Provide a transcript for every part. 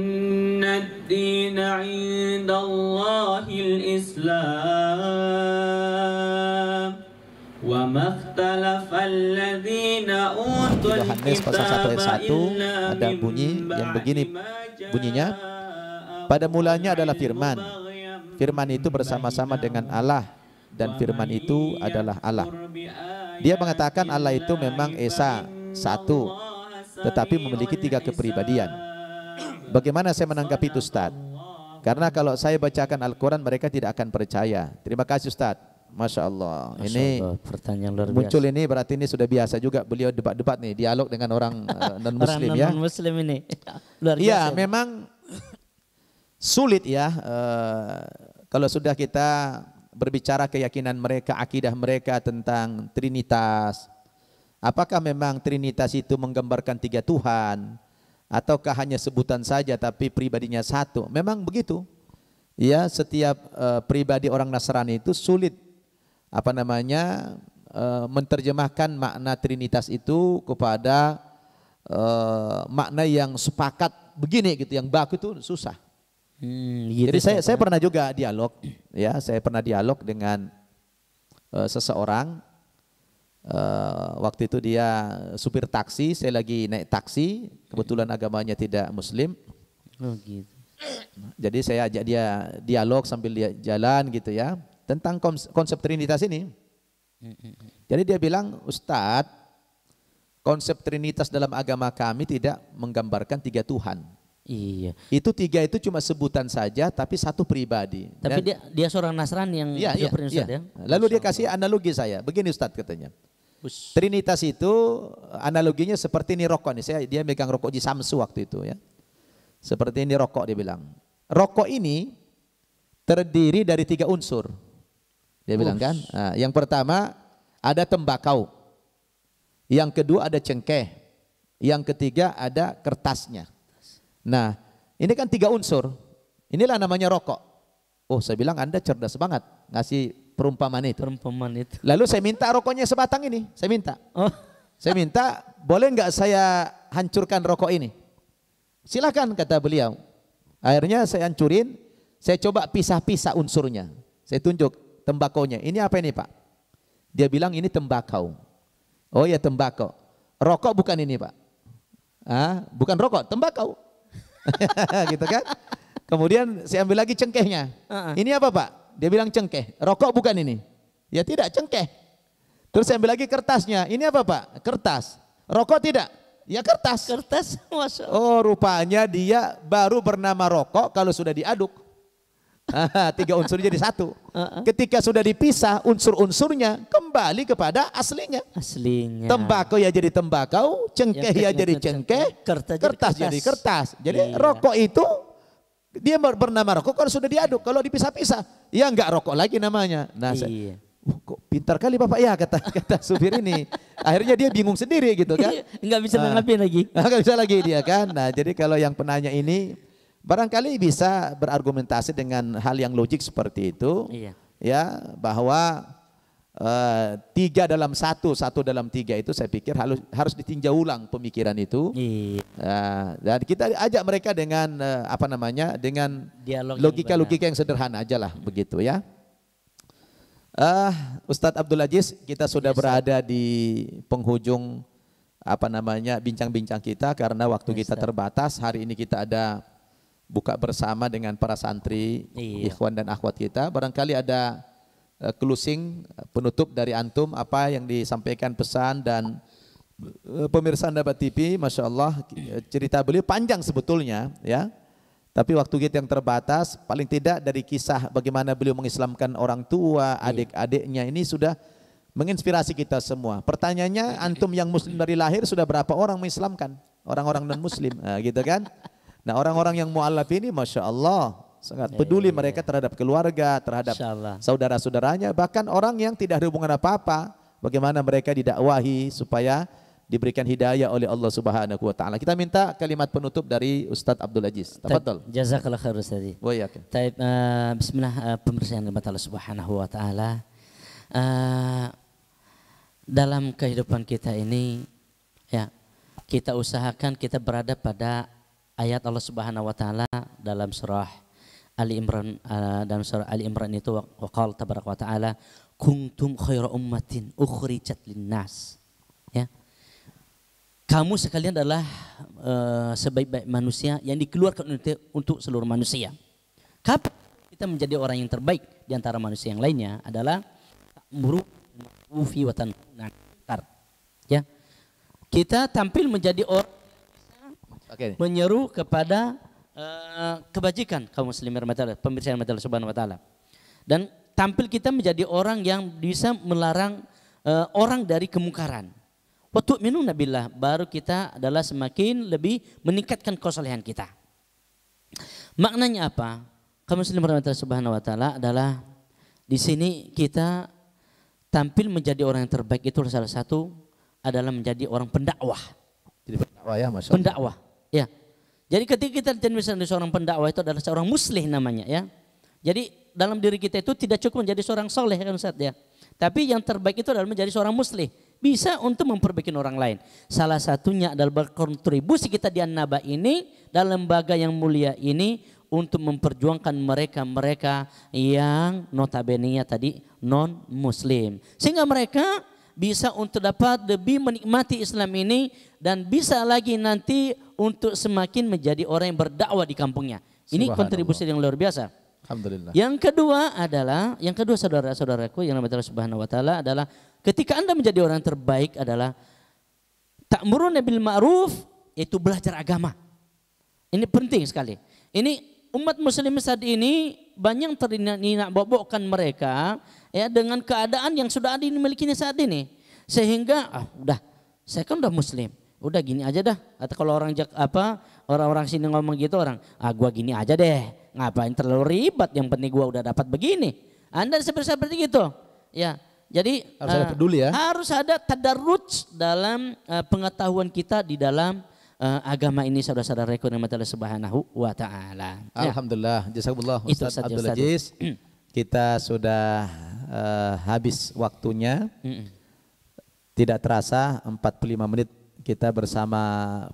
Inna ad-dina 'indallahil Islam wa makhtalafa alladhina utul Yohanes pasal 1 ayat 1 ada bunyi yang begini bunyinya. Pada mulanya adalah firman. Firman itu bersama-sama dengan Allah dan firman itu adalah Allah. Dia mengatakan Allah itu memang Esa, satu, tetapi memiliki 3 kepribadian. Bagaimana saya menanggapi itu, Ustaz? Karena kalau saya bacakan Al-Quran mereka tidak akan percaya. Terima kasih, Ustaz. Masya Allah. Ini pertanyaan luar biasa. Muncul ini berarti ini sudah biasa juga beliau debat-debat nih, dialog dengan orang non-muslim ya. Orang non-muslim ini luar biasa. Iya, memang sulit ya kalau sudah kita berbicara keyakinan mereka, akidah mereka tentang Trinitas. Apakah memang Trinitas itu menggambarkan 3 Tuhan ataukah hanya sebutan saja tapi pribadinya satu? Memang begitu. Ya, setiap pribadi orang Nasrani itu sulit menerjemahkan makna Trinitas itu kepada makna yang sepakat begini gitu, yang baku itu susah. Gitu. Jadi saya pernah juga dialog, ya, saya pernah dialog dengan seseorang. Waktu itu dia supir taksi, saya lagi naik taksi, kebetulan agamanya tidak Muslim. Oh gitu. Jadi saya ajak dia dialog sambil dia jalan gitu ya, tentang konsep Trinitas ini. Jadi dia bilang, Ustadz, konsep Trinitas dalam agama kami tidak menggambarkan 3 Tuhan. Iya. Itu 3 itu cuma sebutan saja, tapi satu pribadi. Tapi dia seorang Nasrani yang iya. ya. Lalu dia kasih analogi saya, begini Ustadz katanya. Trinitas itu analoginya seperti ini rokok nih. Dia megang rokok di Samsu waktu itu ya. Seperti ini rokok dia bilang. Rokok ini terdiri dari 3 unsur. Dia bilang kan. Nah, yang pertama ada tembakau. Yang kedua ada cengkeh. Yang ketiga ada kertasnya. Nah, ini kan 3 unsur. Inilah namanya rokok. Oh, saya bilang Anda cerdas banget ngasih perumpamaan itu. Lalu saya minta rokoknya sebatang ini. Saya minta. Saya minta, boleh nggak saya hancurkan rokok ini? Silakan kata beliau. Akhirnya saya hancurin. Saya coba pisah-pisah unsurnya. Saya tunjuk tembakonya. Ini apa ini Pak? Dia bilang ini tembakau. Oh ya tembakau. Rokok bukan ini Pak. Bukan rokok, tembakau. Gitu kan? Kemudian saya ambil lagi cengkehnya. Ini apa Pak? Dia bilang cengkeh. Rokok bukan ini. Ya tidak, cengkeh. Terus saya ambil lagi kertasnya. Ini apa Pak? Kertas. Rokok tidak? Ya kertas. Kertas. Masya Allah. Oh rupanya dia baru bernama rokok kalau sudah diaduk. 3 unsur jadi satu. Ketika sudah dipisah unsur-unsurnya kembali kepada aslinya. Tembakau ya jadi tembakau, cengkeh ya jadi cengkeh, kertas jadi kertas. Jadi rokok itu dia bernama rokok kalau sudah diaduk, kalau dipisah-pisah ya enggak rokok lagi namanya. Nah, kok pintar kali Bapak ya kata supir ini. Akhirnya dia bingung sendiri gitu kan. Enggak bisa mengapain lagi. Enggak bisa lagi dia kan. Nah, jadi kalau yang penanya ini barangkali bisa berargumentasi dengan hal yang logik seperti itu. Iya. Ya, bahwa 3 dalam 1, 1 dalam 3 itu saya pikir harus ditinjau ulang pemikiran itu. Iya. Dan kita ajak mereka dengan dengan logika-logika yang sederhana aja lah begitu ya. Ustadz Abdul Aziz, kita sudah berada di penghujung bincang-bincang kita karena waktu kita terbatas. Hari ini kita ada buka bersama dengan para santri, ikhwan dan akhwat kita. Barangkali ada closing, penutup dari antum, apa yang disampaikan pesan dan pemirsa Nabat TV. Masya Allah, cerita beliau panjang sebetulnya ya. Tapi waktu kita yang terbatas, paling tidak dari kisah bagaimana beliau mengislamkan orang tua, adik-adiknya ini sudah menginspirasi kita semua. Pertanyaannya, antum yang muslim dari lahir sudah berapa orang mengislamkan? Orang-orang non-muslim, gitu kan? Nah orang-orang yang mu'alaf ini Masya Allah sangat peduli mereka terhadap keluarga, terhadap saudara-saudaranya, bahkan orang yang tidak ada hubungan apa-apa, bagaimana mereka didakwahi supaya diberikan hidayah oleh Allah Subhanahu wa taala. Kita minta kalimat penutup dari Ustadz Abdul Aziz. Tafadhol. Jazakallah khair Ustaz. Wa iyyakum. Taib, bismillah, pembersihan kepada Allah Subhanahu wa taala. Dalam kehidupan kita ini ya, kita usahakan kita berada pada ayat Allah Subhanahu wa taala dalam surah Ali Imran, dalam surah Ali Imran itu waqala tabaraka wa taala kuntum khaira ummatin ukhrijat linnas. Ya. Kamu sekalian adalah sebaik-baik manusia yang dikeluarkan untuk seluruh manusia. Kapan kita menjadi orang yang terbaik di antara manusia yang lainnya adalah ta'muru bil ma'rufi wa tanhauna 'anil munkar. Ya. Kita tampil menjadi orang menyeru kepada kebajikan kaum muslimin rahmatullah, pemirsa rahmatullah subhanahu wa taala. Dan tampil kita menjadi orang yang bisa melarang orang dari kemungkaran. Wa tu'minuna billah, baru kita adalah semakin lebih meningkatkan kesalehan kita. Maknanya apa? Kaum muslimin rahmatullah subhanahu wa taala adalah di sini kita tampil menjadi orang yang terbaik itu salah satu adalah menjadi orang pendakwah. Jadi pendakwah ya, Masya Allah. Pendakwah, ya. Jadi ketika kita menjadi seorang pendakwah itu adalah seorang muslih namanya, ya. Jadi dalam diri kita itu tidak cukup menjadi seorang soleh kan Ustaz ya. Tapi yang terbaik itu adalah menjadi seorang muslih. Bisa untuk memperbaiki orang lain. Salah satunya adalah berkontribusi kita di An-Naba ini, dalam lembaga yang mulia ini, untuk memperjuangkan mereka-mereka yang notabene tadi non muslim. Sehingga mereka bisa untuk dapat lebih menikmati Islam ini dan bisa lagi nanti untuk semakin menjadi orang yang berdakwah di kampungnya. Ini kontribusi yang luar biasa. Alhamdulillah. Yang kedua saudara-saudaraku yang namanya Allah Subhanahu wa taala adalah ketika Anda menjadi orang yang terbaik adalah ta'muruna bil ma'ruf, yaitu belajar agama. Ini penting sekali. Ini umat muslim saat ini banyak terinak-bobokkan mereka ya dengan keadaan yang sudah ada dimilikinya saat ini. Sehingga saya kan udah muslim. Udah gini aja dah. Atau kalau orang-orang sini ngomong gitu gua gini aja deh. Ngapain terlalu ribet, yang penting gua udah dapat begini. Anda seperti gitu. Ya. Jadi harus ada peduli ya. Harus ada tadarruj dalam pengetahuan kita di dalam agama ini saudara-saudaraku yang Allah Subhanahu wa taala. Alhamdulillah, jazakumullah Ustaz Abdul Aziz. Kita sudah habis waktunya. Tidak terasa 45 menit kita bersama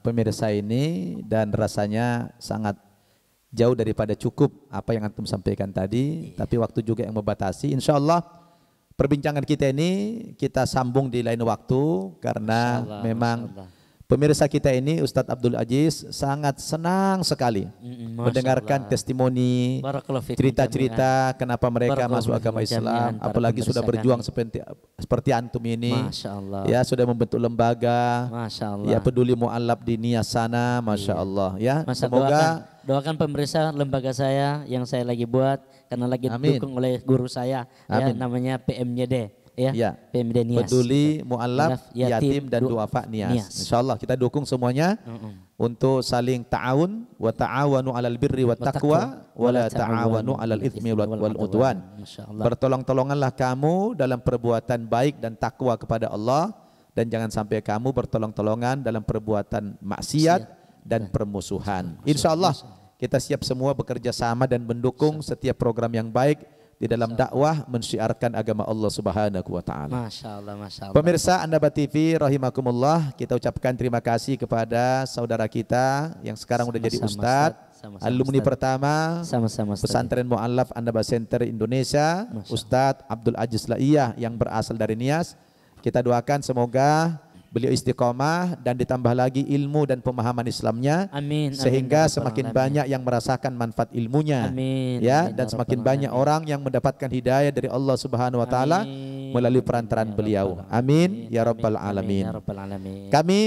pemirsa ini dan rasanya sangat jauh daripada cukup apa yang antum sampaikan tadi, tapi waktu juga yang membatasi. Insyaallah perbincangan kita ini kita sambung di lain waktu karena memang pemirsa kita ini Ustadz Abdul Aziz sangat senang sekali mendengarkan testimoni, cerita-cerita kenapa mereka masuk agama Islam, apalagi sudah berjuang seperti antum ini. Masya Allah. Ya sudah membentuk lembaga, Masya Allah. Ya peduli mu'alaf di Nias sana, Masya Allah. Ya semoga doakan pemirsa lembaga saya yang saya lagi buat karena lagi didukung oleh guru saya ya, namanya PMYD. Ya, PMD Nias. Peduli, mu'alaf, yatim dan duafa Nias. Insyaallah kita dukung semuanya untuk saling ta'awun wa ta'awanu 'alal birri wat taqwa wa la ta'awanu 'alal itsmi wal udwan. Bertolong-tolonganlah kamu dalam perbuatan baik dan takwa kepada Allah dan jangan sampai kamu bertolong-tolongan dalam perbuatan maksiat dan permusuhan. Insyaallah kita siap semua bekerja sama dan mendukung setiap program yang baik di dalam dakwah mensyiarkan agama Allah Subhanahu wa taala. Masya Allah, Masya Allah. Pemirsa An-Naba TV rahimakumullah, kita ucapkan terima kasih kepada saudara kita yang sekarang udah jadi ustadz, alumni pertama pesantren mu'alaf An-Naba Center Indonesia, Ustadz Abdul Aziz Laiyah yang berasal dari Nias. Kita doakan semoga beliau istiqomah dan ditambah lagi ilmu dan pemahaman Islamnya, sehingga semakin banyak yang merasakan manfaat ilmunya, dan semakin banyak orang yang mendapatkan hidayah dari Allah Subhanahu wa taala melalui perantaraan beliau. Amin ya rabbal alamin. Kami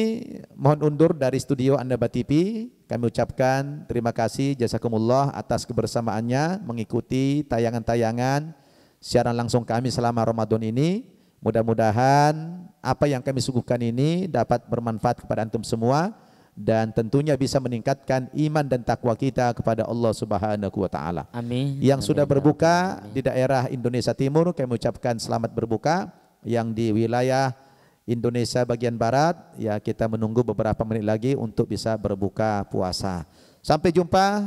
mohon undur dari studio An-Naba TV. Kami ucapkan terima kasih jazakumullah atas kebersamaannya mengikuti tayangan-tayangan siaran langsung kami selama Ramadan ini. Mudah-mudahan apa yang kami suguhkan ini dapat bermanfaat kepada antum semua dan tentunya bisa meningkatkan iman dan takwa kita kepada Allah Subhanahu wa taala. Amin. Yang sudah berbuka di daerah Indonesia Timur kami ucapkan selamat berbuka. Yang di wilayah Indonesia bagian barat ya kita menunggu beberapa menit lagi untuk bisa berbuka puasa. Sampai jumpa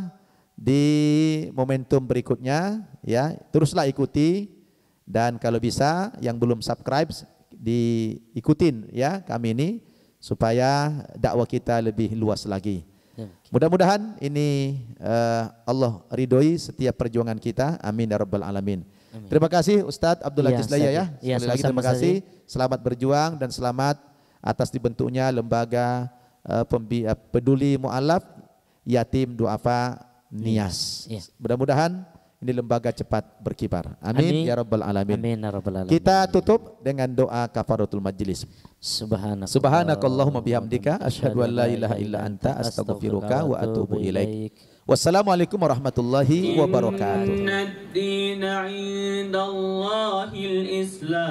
di momentum berikutnya ya. Teruslah ikuti. Dan kalau bisa yang belum subscribe diikutin ya kami ini supaya dakwah kita lebih luas lagi. Mudah-mudahan ini Allah ridhoi setiap perjuangan kita. Amin ya rabbal alamin. Amin. Terima kasih Ustadz Abdul Iya, Aziz Laya ya. Ustadz. Iya, Sekali lagi sama-sama, terima kasih. Selamat berjuang dan selamat atas dibentuknya lembaga peduli mu'alaf yatim du'afa Nias. Iya. Mudah-mudahan ini lembaga cepat berkibar. Amin, ya rabbal alamin. Amin ya rabbal alamin. Kita tutup dengan doa kafaratul majlis. Subhanakallahumma bihamdika asyhadu an la ilaha illa anta astaghfiruka wa atubu ilaik. Wassalamualaikum warahmatullahi wabarakatuh. Inna ad-dina 'indallahil Islam.